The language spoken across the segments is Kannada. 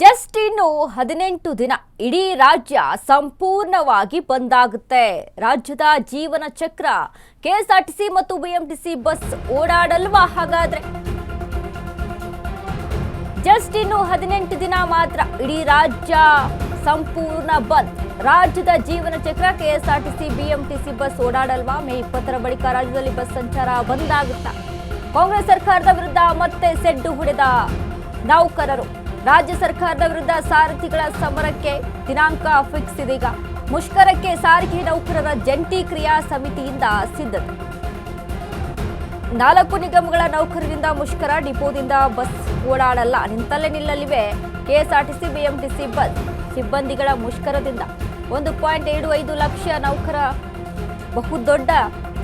ಜಸ್ಟ್ ಇನ್ನು 18 ದಿನ ಇಡೀ ರಾಜ್ಯ ಸಂಪೂರ್ಣವಾಗಿ ಬಂದ್ ಆಗುತ್ತೆ. ರಾಜ್ಯದ ಜೀವನ ಚಕ್ರ ಕೆಎಸ್ಆರ್ಟಿಸಿ ಮತ್ತು ಬಿಎಂಟಿಸಿ ಬಸ್ ಓಡಾಡಲ್ವಾ? ಹಾಗಾದ್ರೆ ಜಸ್ಟ್ ಇನ್ನು 18 ದಿನ ಮಾತ್ರ ಇಡೀ ರಾಜ್ಯ ಸಂಪೂರ್ಣ ಬಂದ್. ರಾಜ್ಯದ ಜೀವನ ಚಕ್ರ ಕೆಎಸ್ಆರ್ಟಿಸಿ ಬಿಎಂಟಿಸಿ ಬಸ್ ಓಡಾಡಲ್ವಾ? ಮೇ 20ರ ಬಳಿಕ ರಾಜ್ಯದಲ್ಲಿ ಬಸ್ ಸಂಚಾರ ಬಂದ್ ಆಗುತ್ತಾ? ಕಾಂಗ್ರೆಸ್ ಸರ್ಕಾರದ ವಿರುದ್ಧ ಮತ್ತೆ ಸೆಡ್ಡು ಹೊಡೆದ ನೌಕರರು. ರಾಜ್ಯ ಸರ್ಕಾರದ ವಿರುದ್ಧ ಸಾರಥಿಗಳ ಸಮರಕ್ಕೆ ದಿನಾಂಕ ಫಿಕ್ಸ್ ಇದೀಗ. ಮುಷ್ಕರಕ್ಕೆ ಸಾರಿಗೆ ನೌಕರರ ಜಂಟಿ ಕ್ರಿಯಾ ಸಮಿತಿಯಿಂದ ಸಿದ್ಧತೆ. 4 ನಿಗಮಗಳ ನೌಕರರಿಂದ ಮುಷ್ಕರ. ಡಿಪೋದಿಂದ ಬಸ್ ಓಡಾಡಲ್ಲ, ನಿಂತಲ್ಲೇ ನಿಲ್ಲಲಿವೆ ಕೆಎಸ್ಆರ್ಟಿಸಿ ಬಿಎಂಟಿಸಿ ಬಸ್. ಸಿಬ್ಬಂದಿಗಳ ಮುಷ್ಕರದಿಂದ 1.75 ಲಕ್ಷ ನೌಕರ ಬಹುದೊಡ್ಡ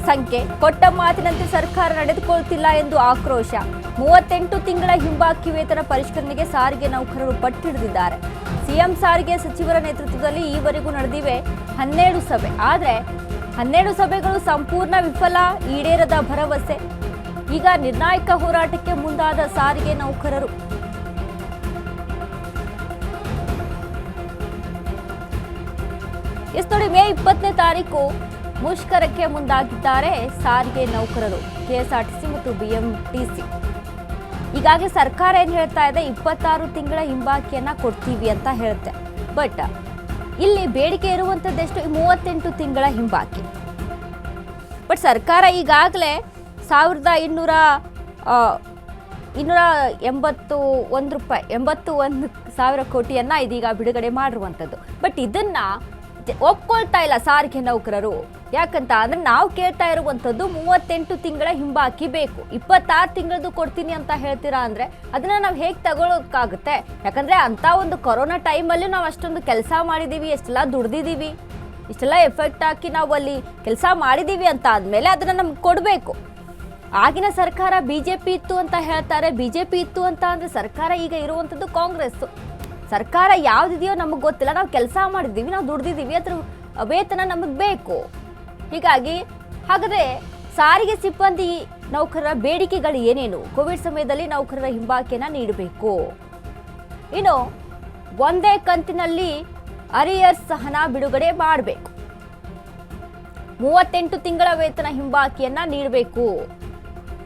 ಸಂಖ್ಯೆ. ಕೊಟ್ಟ ಮಾತಿನಂತೆ ಸರ್ಕಾರ ನಡೆದುಕೊಳ್ಳುತ್ತಿಲ್ಲ ಎಂದು ಆಕ್ರೋಶ. 38 ತಿಂಗಳ ಹಿಂಬಾಕಿ ವೇತನ ಪರಿಷ್ಕರಣೆಗೆ ಸಾರಿಗೆ ನೌಕರರು ಪಟ್ಟಿಡಿದಿದ್ದಾರೆ. ಸಿಎಂ ಸಾರಿಗೆ ಸಚಿವರ ನೇತೃತ್ವದಲ್ಲಿ ಈವರೆಗೂ ನಡೆದಿವೆ 12 ಸಭೆ. ಆದರೆ 12 ಸಭೆಗಳು ಸಂಪೂರ್ಣ ವಿಫಲ, ಈಡೇರದ ಭರವಸೆ. ಈಗ ನಿರ್ಣಾಯಕ ಹೋರಾಟಕ್ಕೆ ಮುಂದಾದ ಸಾರಿಗೆ ನೌಕರರು. ನೋಡಿ, ಮೇ 20ನೇ ತಾರೀಕು ಮುಷ್ಕರಕ್ಕೆ ಮುಂದಾಗಿದ್ದಾರೆ ಸಾರಿಗೆ ನೌಕರರು, ಕೆಎಸ್ಆರ್ಟಿಸಿ ಮತ್ತು ಬಿಎಂಟಿಸಿ. ಈಗಾಗಲೇ ಸರ್ಕಾರ ಏನ್ ಹೇಳ್ತಾ ಇದೆ, 26 ತಿಂಗಳ ಹಿಂಬಾಕಿಯನ್ನ ಕೊಡ್ತೀವಿ ಅಂತ ಹೇಳುತ್ತೆ. ಬಟ್ ಇಲ್ಲಿ ಬೇಡಿಕೆ ಇರುವಂತದ್ದೆಷ್ಟು? 38 ತಿಂಗಳ ಹಿಂಬಾಕಿ. ಬಟ್ ಸರ್ಕಾರ ಈಗಾಗಲೇ 81 ಕೋಟಿಯನ್ನ ಇದೀಗ ಬಿಡುಗಡೆ ಮಾಡಿರುವಂಥದ್ದು. ಬಟ್ ಇದನ್ನ ಒಪ್ಕೊಳ್ತಾ ಇಲ್ಲ ಸಾರಿಗೆ ನೌಕರರು. ಯಾಕಂತ ಅಂದ್ರೆ ನಾವು ಕೇಳ್ತಾ ಇರುವಂತದ್ದು 38 ತಿಂಗಳ ಹಿಂಬಾಕಿ ಬೇಕು, 26 ತಿಂಗಳದ್ದು ಕೊಡ್ತೀನಿ ಅಂತ ಹೇಳ್ತೀರಾ ಅಂದ್ರೆ ಅದನ್ನ ನಾವು ಹೇಗೆ ತಗೊಳ್ಳೋಕ್ಕಾಗುತ್ತೆ? ಯಾಕಂದ್ರೆ ಅಂತ ಒಂದು ಕೊರೋನಾ ಟೈಮಲ್ಲಿ ನಾವು ಅಷ್ಟೊಂದು ಕೆಲಸ ಮಾಡಿದೀವಿ, ಎಷ್ಟೆಲ್ಲ ದುಡ್ದಿದ್ದೀವಿ, ಇಷ್ಟೆಲ್ಲ ಎಫೆಕ್ಟ್ ಹಾಕಿ ನಾವು ಅಲ್ಲಿ ಕೆಲಸ ಮಾಡಿದೀವಿ ಅಂತ ಆದ್ಮೇಲೆ ಅದನ್ನ ನಮ್ಗೆ ಕೊಡಬೇಕು. ಆಗಿನ ಸರ್ಕಾರ ಬಿಜೆಪಿ ಇತ್ತು ಅಂತ ಹೇಳ್ತಾರೆ. ಬಿಜೆಪಿ ಇತ್ತು ಅಂತ ಅಂದ್ರೆ ಸರ್ಕಾರ ಈಗ ಇರುವಂತದ್ದು ಕಾಂಗ್ರೆಸ್ ಸರ್ಕಾರ. ಯಾವ್ದಿದೆಯೋ ನಮಗೆ ಗೊತ್ತಿಲ್ಲ, ನಾವು ಕೆಲಸ ಮಾಡಿದ್ದೀವಿ, ನಾವು ದುಡ್ದಿದ್ದೀವಿ, ಅದ್ರ ವೇತನ ನಮಗೆ ಬೇಕು. ಹೀಗಾಗಿ ಹಾಗಾದ್ರೆ ಸಾರಿಗೆ ಸಿಬ್ಬಂದಿ ನೌಕರರ ಬೇಡಿಕೆಗಳು ಏನೇನು? ಕೋವಿಡ್ ಸಮಯದಲ್ಲಿ ನೌಕರರ ಹಿಂಬಾಕಿಯನ್ನ ನೀಡಬೇಕು. ಇನ್ನು ಒಂದೇ ಕಂತಿನಲ್ಲಿ ಅರಿಯರ್ಸ್ ಹಣ ಬಿಡುಗಡೆ ಮಾಡಬೇಕು. 38 ತಿಂಗಳ ವೇತನ ಹಿಂಬಾಕಿಯನ್ನ ನೀಡಬೇಕು.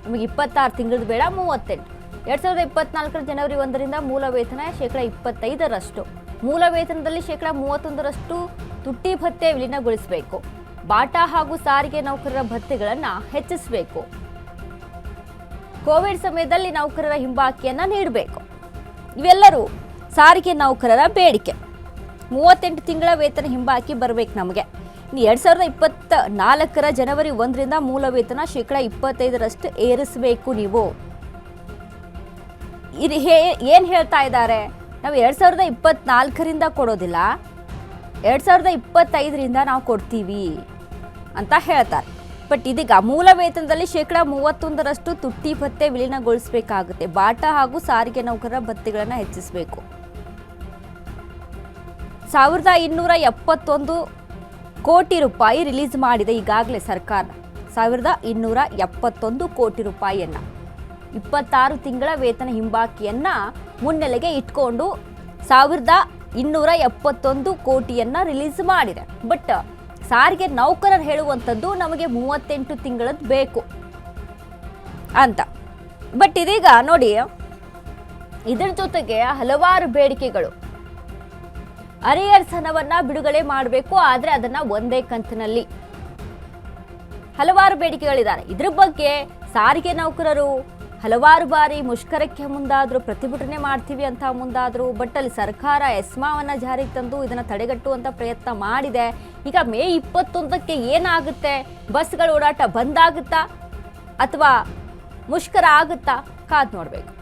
ನಮಗೆ 26 ತಿಂಗಳದ್ದು ಬೇಡ, 38. 2024 ಜನವರಿ 1ರಿಂದ ಮೂಲ ವೇತನ 25%, ಮೂಲ ವೇತನದಲ್ಲಿ 31% ತುಟ್ಟಿ ಭತ್ಯೆ ವಿಲೀನಗೊಳಿಸಬೇಕು. ಬಾಟಾ ಹಾಗೂ ಸಾರಿಗೆ ನೌಕರರ ಭತ್ಯೆಗಳನ್ನು ಹೆಚ್ಚಿಸಬೇಕು. ಕೋವಿಡ್ ಸಮಯದಲ್ಲಿ ನೌಕರರ ಹಿಂಬಾಕಿಯನ್ನ ನೀಡಬೇಕು. ಇವೆಲ್ಲರೂ ಸಾರಿಗೆ ನೌಕರರ ಬೇಡಿಕೆ. 38 ತಿಂಗಳ ವೇತನ ಹಿಂಬಾಕಿ ಬರಬೇಕು ನಮಗೆ. 2024ರ ಜನವರಿ 1ರಿಂದ ಮೂಲ ವೇತನ 25% ಏರಿಸಬೇಕು. ನೀವು ಏನ್ ಹೇಳ್ತಾ ಇದ್ದಾರೆ? ನಾವು 2024ರಿಂದ ಕೊಡೋದಿಲ್ಲ, 2025ರಿಂದ ನಾವು ಕೊಡ್ತೀವಿ ಅಂತ ಹೇಳ್ತಾರೆ. ಬಟ್ ಇದೀಗ ಮೂಲ ವೇತನದಲ್ಲಿ 31% ತುಟ್ಟಿ ಭತ್ಯೆ ವಿಲೀನಗೊಳಿಸಬೇಕಾಗುತ್ತೆ. ಬಾಟಾ ಹಾಗೂ ಸಾರಿಗೆ ನೌಕರರ ಭತ್ಯೆಗಳನ್ನು ಹೆಚ್ಚಿಸಬೇಕು. 1271 ಕೋಟಿ ರೂಪಾಯಿ ರಿಲೀಸ್ ಮಾಡಿದೆ ಈಗಾಗಲೇ ಸರ್ಕಾರ. 1271 ಕೋಟಿ ರೂಪಾಯಿಯನ್ನ 26 ತಿಂಗಳ ವೇತನ ಹಿಂಬಾಕಿಯನ್ನ ಮುನ್ನೆಲೆಗೆ ಇಟ್ಕೊಂಡು 1271 ಕೋಟಿಯನ್ನ ರಿಲೀಸ್ ಮಾಡಿದೆ. ಬಟ್ ಸಾರಿಗೆ ನೌಕರರು ಹೇಳುವಂಥದ್ದು ನಮಗೆ 38 ತಿಂಗಳದ್ದು ಬೇಕು ಅಂತ. ಬಟ್ ಇದೀಗ ನೋಡಿ, ಇದರ ಜೊತೆಗೆ ಹಲವಾರು ಬೇಡಿಕೆಗಳು. ಅರಿಯರ್ಸ್ ಹಣವನ್ನ ಬಿಡುಗಡೆ ಮಾಡಬೇಕು, ಆದ್ರೆ ಅದನ್ನ ಒಂದೇ ಕಂತಿನಲ್ಲಿ. ಹಲವಾರು ಬೇಡಿಕೆಗಳಿದ್ದಾರೆ. ಇದ್ರ ಬಗ್ಗೆ ಸಾರಿಗೆ ನೌಕರರು ಹಲವಾರು ಬಾರಿ ಮುಷ್ಕರಕ್ಕೆ ಮುಂದಾದ್ರು, ಪ್ರತಿಭಟನೆ ಮಾಡ್ತೀವಿ ಅಂತ ಮುಂದಾದ್ರು. ಬಟ್ ಅಲ್ಲಿ ಸರ್ಕಾರ ಎಸ್ಮಾವನ್ನ ಜಾರಿಗೆ ತಂದು ಇದನ್ನ ತಡೆಗಟ್ಟುವಂತ ಪ್ರಯತ್ನ ಮಾಡಿದೆ. ಈಗ ಮೇ 21ಕ್ಕೆ ಏನಾಗುತ್ತೆ? ಬಸ್ಗಳ ಓಡಾಟ ಬಂದ್ ಆಗುತ್ತಾ ಅಥವಾ ಮುಷ್ಕರ ಆಗುತ್ತಾ? ಕಾದ್ ನೋಡ್ಬೇಕು.